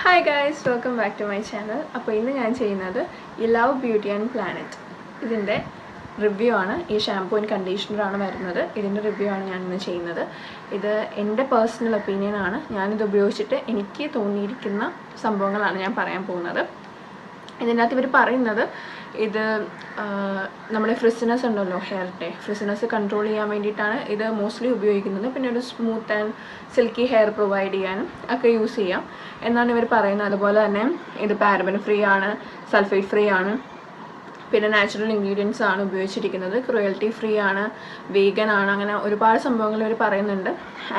Hi guys, welcome back to my channel. അപ്പോൾ ഇന്ന് ഞാൻ ചെയ്യുന്നത് ലവ് ബ്യൂട്ടി ആൻഡ് പ്ലാനറ്റ് ഇതിൻ്റെ റിവ്യൂ ആണ്. ഈ ഷാംപൂ ആൻഡ് കണ്ടീഷണറാണ് വരുന്നത്. ഇതിൻ്റെ റിവ്യൂ ആണ് ഞാൻ ഇന്ന് ചെയ്യുന്നത്. ഇത് എൻ്റെ പേഴ്സണൽ ഒപ്പീനിയൻ ആണ്. ഞാനിത് ഉപയോഗിച്ചിട്ട് എനിക്ക് തോന്നിയിരിക്കുന്ന സംഭവങ്ങളാണ് ഞാൻ പറയാൻ പോകുന്നത്. ഇതിനകത്ത് ഇവർ പറയുന്നത് ഇത് നമ്മുടെ ഫ്രിസിനെസ് ഉണ്ടല്ലോ, ഹെയറിൻ്റെ ഫ്രിസിനെസ് കൺട്രോൾ ചെയ്യാൻ വേണ്ടിയിട്ടാണ് ഇത് മോസ്റ്റ്ലി ഉപയോഗിക്കുന്നത്. പിന്നെ ഒരു smooth and silky hair provide ചെയ്യാനും ഒക്കെ യൂസ് ചെയ്യാം എന്നാണ് ഇവർ പറയുന്നത്. അതുപോലെ തന്നെ ഇത് പാരബൻ ഫ്രീ ആണ്, സൾഫേറ്റ് ഫ്രീ ആണ്, പിന്നെ നാച്ചുറൽ ഇൻഗ്രീഡിയൻസ് ആണ് ഉപയോഗിച്ചിരിക്കുന്നത്, ക്രുവൽറ്റി ഫ്രീ ആണ്, വീഗൻ ആണ്, അങ്ങനെ ഒരുപാട് സംഭവങ്ങൾ ഇവർ പറയുന്നുണ്ട്.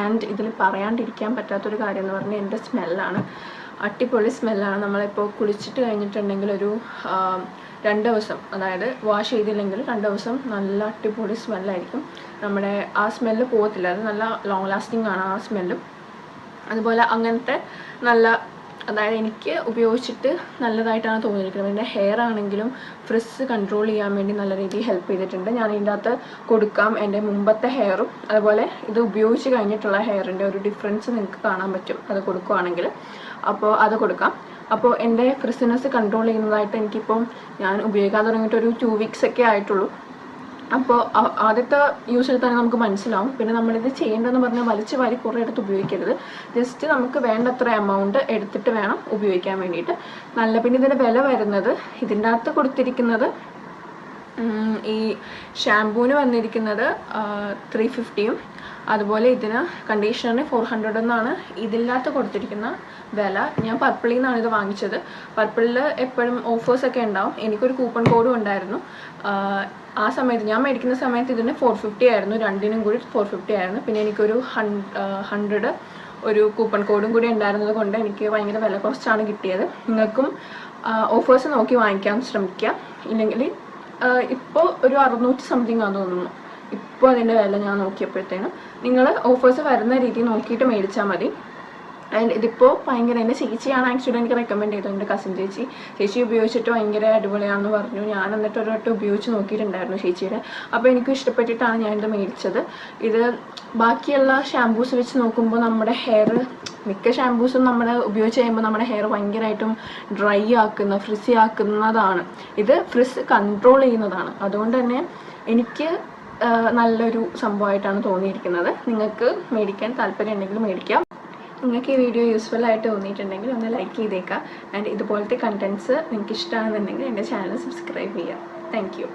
ആൻഡ് ഇതിൽ പറയാണ്ടിരിക്കാൻ പറ്റാത്തൊരു കാര്യം എന്ന് പറഞ്ഞാൽ എൻ്റെ സ്മെല്ലാണ്. അടിപൊളി സ്മെല്ലാണ്. നമ്മളിപ്പോൾ കുളിച്ചിട്ട് കഴിഞ്ഞിട്ടുണ്ടെങ്കിൽ ഒരു 2 ദിവസം, അതായത് വാഷ് ചെയ്തില്ലെങ്കിൽ 2 ദിവസം നല്ല അടിപൊളി സ്മെല്ലായിരിക്കും. നമ്മുടെ ആ സ്മെല്ല് പോകത്തില്ല. അത് നല്ല ലോങ് ലാസ്റ്റിംഗ് ആണ് ആ സ്മെല്ലും. അതുപോലെ അങ്ങനത്തെ നല്ല, അതായത് എനിക്ക് ഉപയോഗിച്ചിട്ട് നല്ലതായിട്ടാണ് തോന്നിയിരിക്കുന്നത്. എൻ്റെ ഹെയർ ആണെങ്കിലും ഫ്രിസ് കൺട്രോൾ ചെയ്യാൻ വേണ്ടി നല്ല രീതിയിൽ ഹെൽപ്പ് ചെയ്തിട്ടുണ്ട്. ഞാൻ ഇതിൻ്റെ അകത്ത് കൊടുക്കാം എൻ്റെ മുമ്പത്തെ ഹെയറും അതുപോലെ ഇത് ഉപയോഗിച്ച് കഴിഞ്ഞിട്ടുള്ള ഹെയറിൻ്റെ ഒരു ഡിഫറൻസ് നിങ്ങൾക്ക് കാണാൻ പറ്റും അത് കൊടുക്കുകയാണെങ്കിൽ. അപ്പോൾ അത് കൊടുക്കാം. അപ്പോൾ എൻ്റെ ഫ്രിസിനെസ് കൺട്രോൾ ചെയ്യുന്നതായിട്ട് എനിക്കിപ്പം ഞാൻ ഉപയോഗിക്കാൻ തുടങ്ങിയിട്ട് ഒരു 2 weeks ഒക്കെ ആയിട്ടുള്ളൂ. അപ്പോൾ ആദ്യത്തെ യൂസിൽ തന്നെ നമുക്ക് മനസ്സിലാവും. പിന്നെ നമ്മളിത് ചെയ്യേണ്ടതെന്ന് പറഞ്ഞാൽ വലിച്ച് വാരി കുറേ എടുത്ത് ഉപയോഗിക്കരുത്. ജസ്റ്റ് നമുക്ക് വേണ്ടത്ര എമൗണ്ട് എടുത്തിട്ട് വേണം ഉപയോഗിക്കാൻ വേണ്ടിയിട്ട്. പിന്നെ ഇതിൻ്റെ വില വരുന്നത്, ഇതിൻ്റെ അകത്ത് കൊടുത്തിരിക്കുന്നത് ഈ ഷാംപൂവിന് വന്നിരിക്കുന്നത് 350 അതുപോലെ ഇതിന് കണ്ടീഷണറിന് 400 എന്നാണ് ഇതിനകത്ത് കൊടുത്തിരിക്കുന്ന വില. ഞാൻ പർപ്പിളിൽ നിന്നാണ് ഇത് വാങ്ങിച്ചത്. പർപ്പിളിൽ എപ്പോഴും ഓഫേഴ്സൊക്കെ ഉണ്ടാവും. എനിക്കൊരു കൂപ്പൺ കോഡും ഉണ്ടായിരുന്നു. ആ സമയത്ത് ഞാൻ മേടിക്കുന്ന സമയത്ത് ഇതിന് 450 ആയിരുന്നു, രണ്ടിനും കൂടി 450 ആയിരുന്നു. പിന്നെ എനിക്കൊരു 100 ഒരു കൂപ്പൺ കോഡും കൂടി ഉണ്ടായിരുന്നത് കൊണ്ട് എനിക്ക് ഭയങ്കര വില കുറച്ചാണ് കിട്ടിയത്. നിങ്ങൾക്കും ഓഫേഴ്സ് നോക്കി വാങ്ങിക്കാൻ ശ്രമിക്കുക. ഇല്ലെങ്കിൽ ഇപ്പോൾ ഒരു 600 സംതിങ് ആണെന്ന് തോന്നുന്നു ഇപ്പോൾ അതിൻ്റെ വില ഞാൻ നോക്കിയപ്പോഴത്തേനും. നിങ്ങൾ ഓഫേഴ്സ് വരുന്ന രീതി നോക്കിയിട്ട് മേടിച്ചാൽ മതി. ആൻഡ് ഇതിപ്പോൾ ഭയങ്കര, എൻ്റെ ചേച്ചിയാണ് ആക്ച്വലി എനിക്ക് റെക്കമെൻഡ് ചെയ്തത്. എൻ്റെ കസിൻ ചേച്ചി ഉപയോഗിച്ചിട്ട് ഭയങ്കര അടിപൊളിയാണെന്ന് പറഞ്ഞു. ഞാൻ എന്നിട്ട് ഒരു വട്ടം ഉപയോഗിച്ച് നോക്കിയിട്ടുണ്ടായിരുന്നു ചേച്ചിയുടെ. അപ്പോൾ എനിക്ക് ഇഷ്ടപ്പെട്ടിട്ടാണ് ഞാനിത് മേടിച്ചത്. ഇത് ബാക്കിയുള്ള ഷാംപൂസ് വെച്ച് നോക്കുമ്പോൾ നമ്മുടെ ഹെയർ, മിക്ക ഷാംപൂസും നമ്മൾ ഉപയോഗിച്ച് കഴിയുമ്പോൾ നമ്മുടെ ഹെയർ ഭയങ്കരമായിട്ടും ഡ്രൈ ആക്കുന്ന, ഫ്രിസി ആക്കുന്നതാണ്. ഇത് ഫ്രിസ് കൺട്രോൾ ചെയ്യുന്നതാണ്. അതുകൊണ്ട് തന്നെ എനിക്ക് നല്ലൊരു സംഭവമായിട്ടാണ് തോന്നിയിരിക്കുന്നത്. നിങ്ങൾക്ക് മേടിക്കാൻ താല്പര്യം ഉണ്ടെങ്കിൽ മേടിക്കാം. നിങ്ങൾക്ക് ഈ വീഡിയോ യൂസ്ഫുൾ ആയിട്ട് തോന്നിയിട്ടുണ്ടെങ്കിൽ ഒന്ന് ലൈക്ക് ചെയ്തേക്കാം. ആൻഡ് ഇതുപോലത്തെ കണ്ടൻറ്റ്സ് നിങ്ങൾക്ക് ഇഷ്ടമാണെന്നുണ്ടെങ്കിൽ എൻ്റെ ചാനൽ സബ്സ്ക്രൈബ് ചെയ്യാം. Thank you.